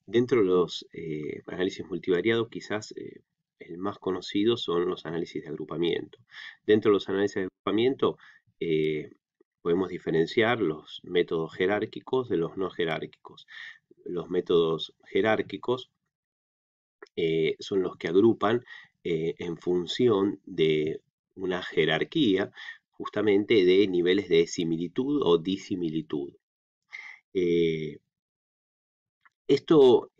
Dentro de los análisis multivariados, quizás el más conocido son los análisis de agrupamiento. Dentro de los análisis de agrupamiento eh, podemos diferenciar los métodos jerárquicos de los no jerárquicos. Los métodos jerárquicos son los que agrupan en función de una jerarquía, justamente de niveles de similitud o disimilitud. Eh, Esto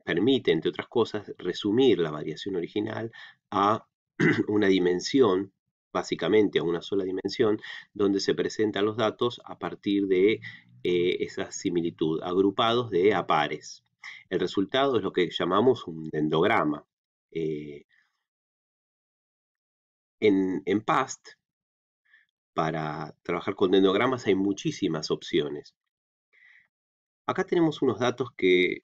permite, entre otras cosas, resumir la variación original a una dimensión, básicamente a una sola dimensión, donde se presentan los datos a partir de esa similitud, agrupados de a pares. El resultado es lo que llamamos un dendrograma. Eh, en PAST, para trabajar con dendrogramas hay muchísimas opciones. Acá tenemos unos datos que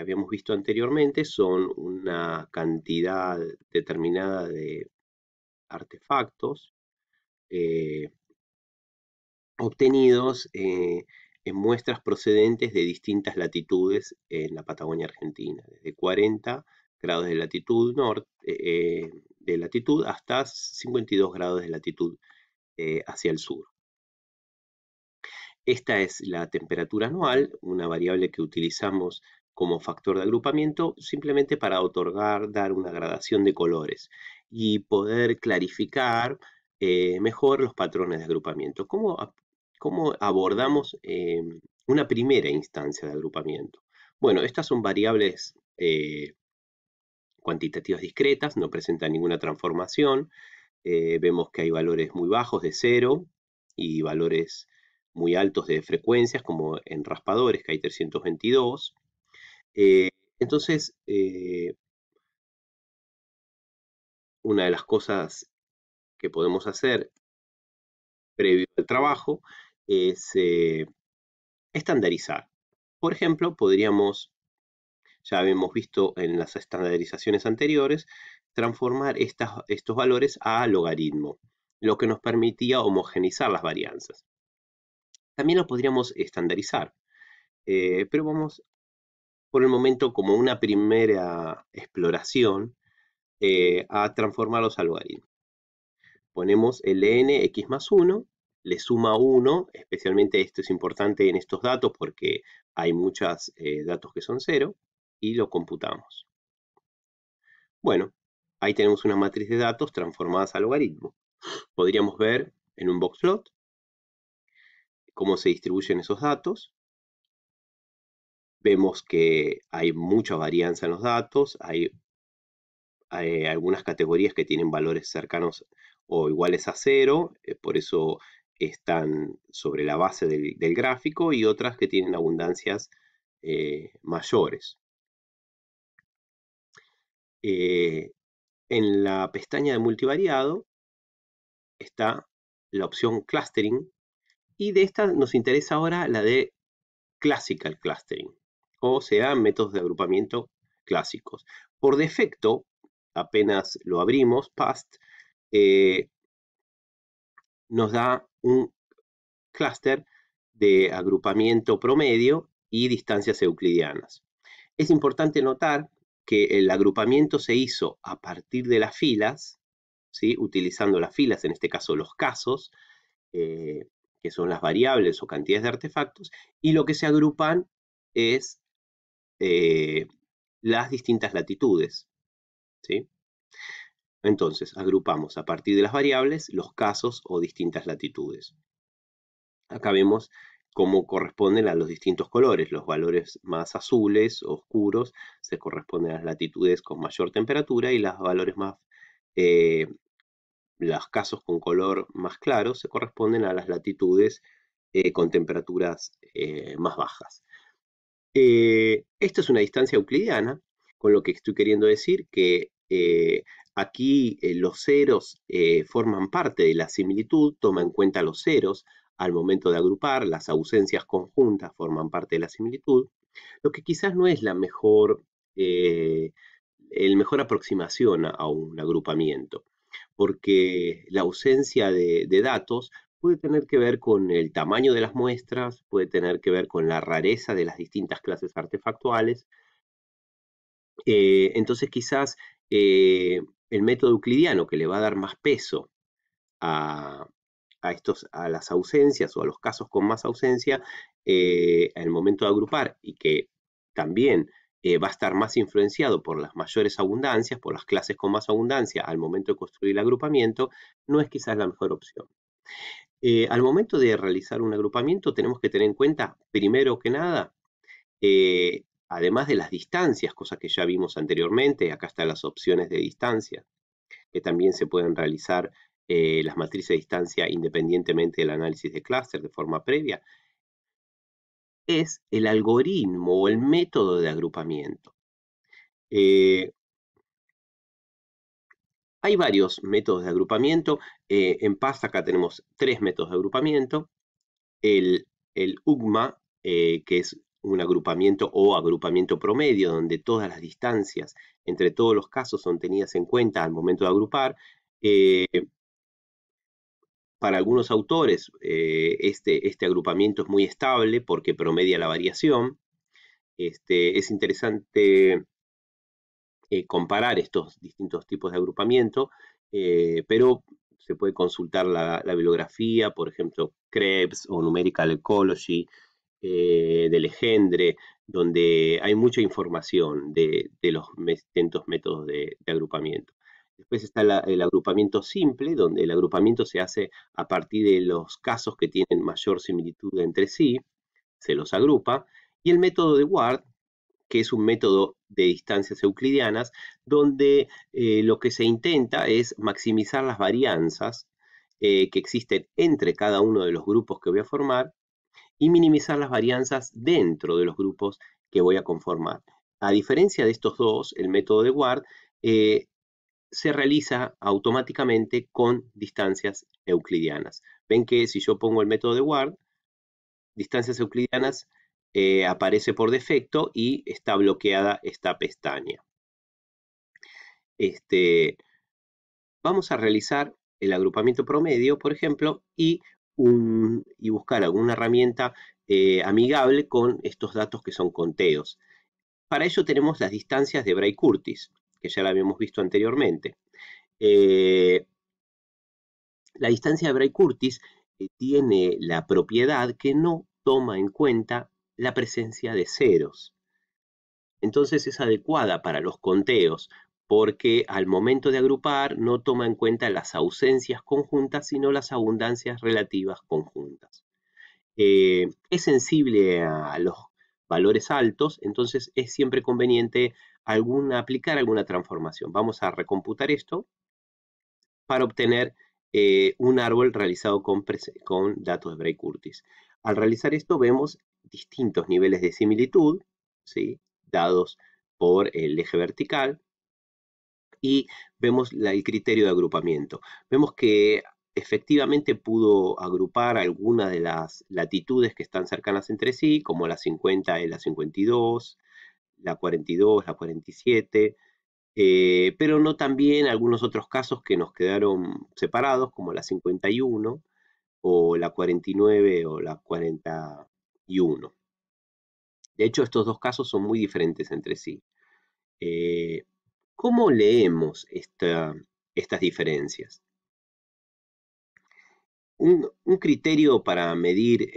habíamos visto anteriormente, son una cantidad determinada de artefactos eh, obtenidos en muestras procedentes de distintas latitudes en la Patagonia Argentina, desde 40 grados de latitud norte, de latitud hasta 52 grados de latitud hacia el sur. Esta es la temperatura anual, una variable que utilizamos como factor de agrupamiento simplemente para dar una gradación de colores y poder clarificar mejor los patrones de agrupamiento. ¿Cómo abordamos una primera instancia de agrupamiento? Bueno, estas son variables cuantitativas discretas, no presentan ninguna transformación. Vemos que hay valores muy bajos de 0 y valores muy altos de frecuencias, como en raspadores, que hay 322. Eh, entonces, una de las cosas que podemos hacer previo al trabajo es estandarizar. Por ejemplo, ya habíamos visto en las estandarizaciones anteriores, transformar estos valores a logaritmo, lo que nos permitía homogeneizar las varianzas. También lo podríamos estandarizar, pero vamos por el momento como una primera exploración a transformarlos a logaritmos. Ponemos ln x más 1, le suma 1, especialmente esto es importante en estos datos porque hay muchos datos que son 0, y lo computamos. Bueno, ahí tenemos una matriz de datos transformadas a logaritmo. Podríamos ver en un boxplot cómo se distribuyen esos datos. Vemos que hay mucha varianza en los datos, hay algunas categorías que tienen valores cercanos o iguales a 0, por eso están sobre la base del gráfico, y otras que tienen abundancias mayores. En la pestaña de multivariado está la opción clustering, y de esta nos interesa ahora la de classical clustering, o sea, métodos de agrupamiento clásicos. Por defecto, apenas lo abrimos, PAST, nos da un clúster de agrupamiento promedio y distancias euclidianas. Es importante notar que el agrupamiento se hizo a partir de las filas, ¿sí? Utilizando las filas, en este caso los casos, que son las variables o cantidades de artefactos, y lo que se agrupan es las distintas latitudes, ¿sí? Entonces, agrupamos a partir de las variables los casos o distintas latitudes. Acá vemos cómo corresponden a los distintos colores. Los valores más azules, oscuros, se corresponden a las latitudes con mayor temperatura, y los valores los casos con color más claro se corresponden a las latitudes con temperaturas más bajas. Esto es una distancia euclidiana, con lo que estoy queriendo decir que aquí los ceros forman parte de la similitud, toma en cuenta los ceros al momento de agrupar, las ausencias conjuntas forman parte de la similitud, lo que quizás no es el mejor aproximación a un agrupamiento, porque la ausencia de datos puede tener que ver con el tamaño de las muestras, puede tener que ver con la rareza de las distintas clases artefactuales. Entonces quizás el método euclidiano, que le va a dar más peso a, a las ausencias o a los casos con más ausencia al momento de agrupar, y que también va a estar más influenciado por las mayores abundancias, por las clases con más abundancia al momento de construir el agrupamiento, no es quizás la mejor opción. Al momento de realizar un agrupamiento tenemos que tener en cuenta, primero que nada, además de las distancias, cosas que ya vimos anteriormente, acá están las opciones de distancia, que también se pueden realizar las matrices de distancia independientemente del análisis de clúster de forma previa, es el algoritmo o el método de agrupamiento. Hay varios métodos de agrupamiento. En PAST acá tenemos 3 métodos de agrupamiento. El UGMA, que es un agrupamiento o agrupamiento promedio, donde todas las distancias entre todos los casos son tenidas en cuenta al momento de agrupar. Para algunos autores este agrupamiento es muy estable porque promedia la variación. Es interesante comparar estos distintos tipos de agrupamiento, pero se puede consultar la bibliografía, por ejemplo, Krebs o Numerical Ecology, de Legendre, donde hay mucha información de los distintos métodos de agrupamiento. Después está el agrupamiento simple, donde el agrupamiento se hace a partir de los casos que tienen mayor similitud entre sí, se los agrupa, y el método de Ward, que es un método de distancias euclidianas, donde lo que se intenta es maximizar las varianzas que existen entre cada uno de los grupos que voy a formar y minimizar las varianzas dentro de los grupos que voy a conformar. A diferencia de estos dos, el método de Ward se realiza automáticamente con distancias euclidianas. Ven que si yo pongo el método de Ward, distancias euclidianas aparece por defecto y está bloqueada esta pestaña. Vamos a realizar el agrupamiento promedio, por ejemplo, y buscar alguna herramienta amigable con estos datos que son conteos. Para ello tenemos las distancias de Bray-Curtis, que ya la habíamos visto anteriormente. La distancia de Bray-Curtis tiene la propiedad que no toma en cuenta la presencia de ceros. Entonces es adecuada para los conteos, porque al momento de agrupar no toma en cuenta las ausencias conjuntas, sino las abundancias relativas conjuntas. Es sensible a los valores altos, entonces es siempre conveniente aplicar alguna transformación. Vamos a recomputar esto para obtener un árbol realizado con datos de Bray-Curtis. Al realizar esto vemos distintos niveles de similitud, ¿sí?, dados por el eje vertical, y vemos el criterio de agrupamiento. Vemos que efectivamente pudo agrupar algunas de las latitudes que están cercanas entre sí, como la 50 y la 52, la 42, la 47, pero no también algunos otros casos que nos quedaron separados, como la 51, o la 49 o la 41. De hecho, estos dos casos son muy diferentes entre sí. ¿Cómo leemos estas diferencias? Un criterio para medir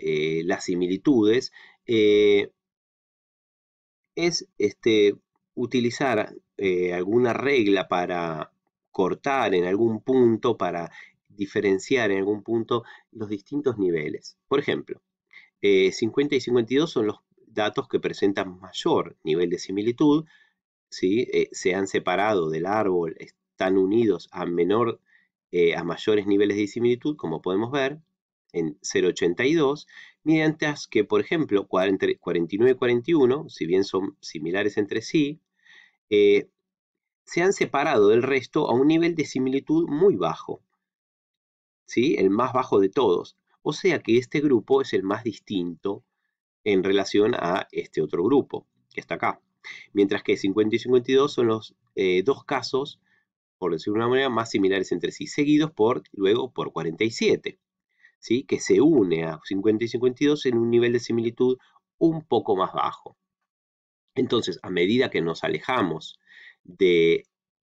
las similitudes es utilizar alguna regla para cortar en algún punto, para diferenciar en algún punto los distintos niveles. Por ejemplo, 50 y 52 son los datos que presentan mayor nivel de similitud, ¿sí? Se han separado del árbol, están unidos a mayores niveles de similitud, como podemos ver en 0,82, mientras que, por ejemplo, 49 y 41, si bien son similares entre sí, se han separado del resto a un nivel de similitud muy bajo, ¿sí?, el más bajo de todos. O sea que este grupo es el más distinto en relación a este otro grupo que está acá. Mientras que 50 y 52 son los dos casos, por decirlo de una manera, más similares entre sí, seguidos luego por 47. ¿sí? Que se une a 50 y 52 en un nivel de similitud un poco más bajo. Entonces, a medida que nos alejamos de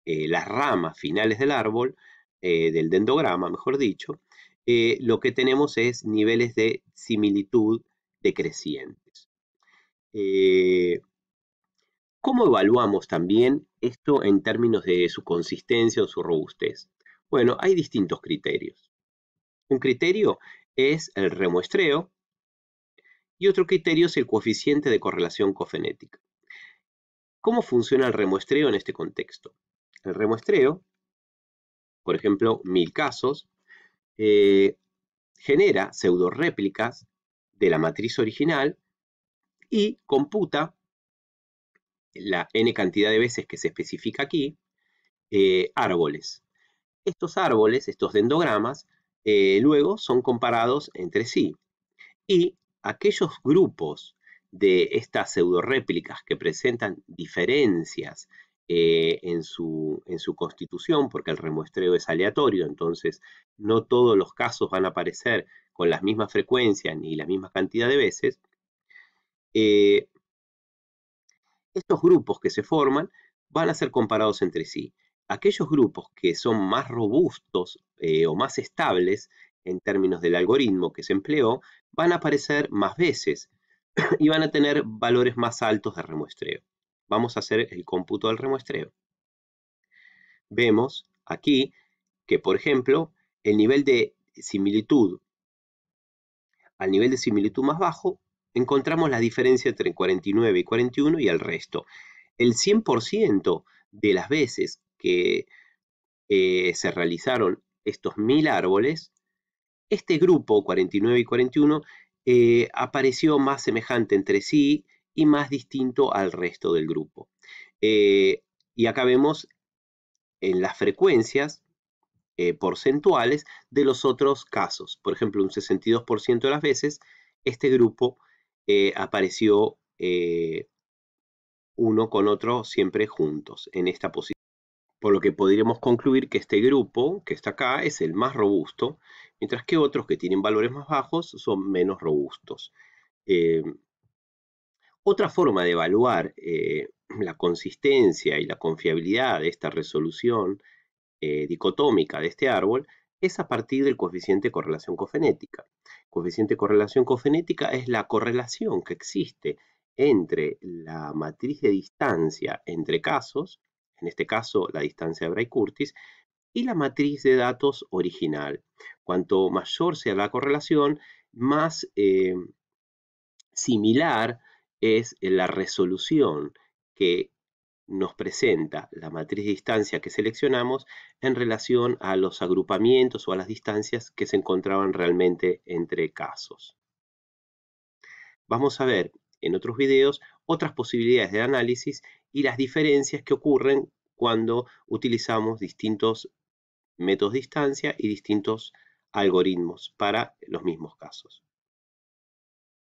las ramas finales del árbol, del dendrograma, mejor dicho, lo que tenemos es niveles de similitud decrecientes. ¿Cómo evaluamos también esto en términos de su consistencia o su robustez? Bueno, hay distintos criterios. Un criterio es el remuestreo y otro criterio es el coeficiente de correlación cofenética. ¿Cómo funciona el remuestreo en este contexto? El remuestreo, por ejemplo, 1000 casos, genera pseudorréplicas de la matriz original y computa la n cantidad de veces que se especifica aquí, árboles. Estos árboles, estos dendrogramas, luego son comparados entre sí. Y aquellos grupos de estas pseudorréplicas que presentan diferencias en su constitución, porque el remuestreo es aleatorio, entonces no todos los casos van a aparecer con las mismas frecuencias ni la misma cantidad de veces, estos grupos que se forman van a ser comparados entre sí. Aquellos grupos que son más robustos o más estables en términos del algoritmo que se empleó, van a aparecer más veces y van a tener valores más altos de remuestreo. Vamos a hacer el cómputo del remuestreo. Vemos aquí que, por ejemplo, el nivel de similitud, al nivel de similitud más bajo, encontramos la diferencia entre 49 y 41 y el resto. El 100% de las veces que se realizaron estos 1000 árboles, este grupo 49 y 41 apareció más semejante entre sí y más distinto al resto del grupo. Y acá vemos en las frecuencias porcentuales de los otros casos. Por ejemplo, un 62% de las veces este grupo apareció uno con otro siempre juntos en esta posición. Por lo que podríamos concluir que este grupo que está acá es el más robusto, mientras que otros que tienen valores más bajos son menos robustos. Otra forma de evaluar la consistencia y la confiabilidad de esta resolución dicotómica de este árbol es a partir del coeficiente de correlación cofenética. El coeficiente de correlación cofenética es la correlación que existe entre la matriz de distancia entre casos, en este caso la distancia de Bray-Curtis, y la matriz de datos original. Cuanto mayor sea la correlación, más similar es la resolución que nos presenta la matriz de distancia que seleccionamos en relación a los agrupamientos o a las distancias que se encontraban realmente entre casos. Vamos a ver en otros videos otras posibilidades de análisis y las diferencias que ocurren cuando utilizamos distintos métodos de distancia y distintos algoritmos para los mismos casos.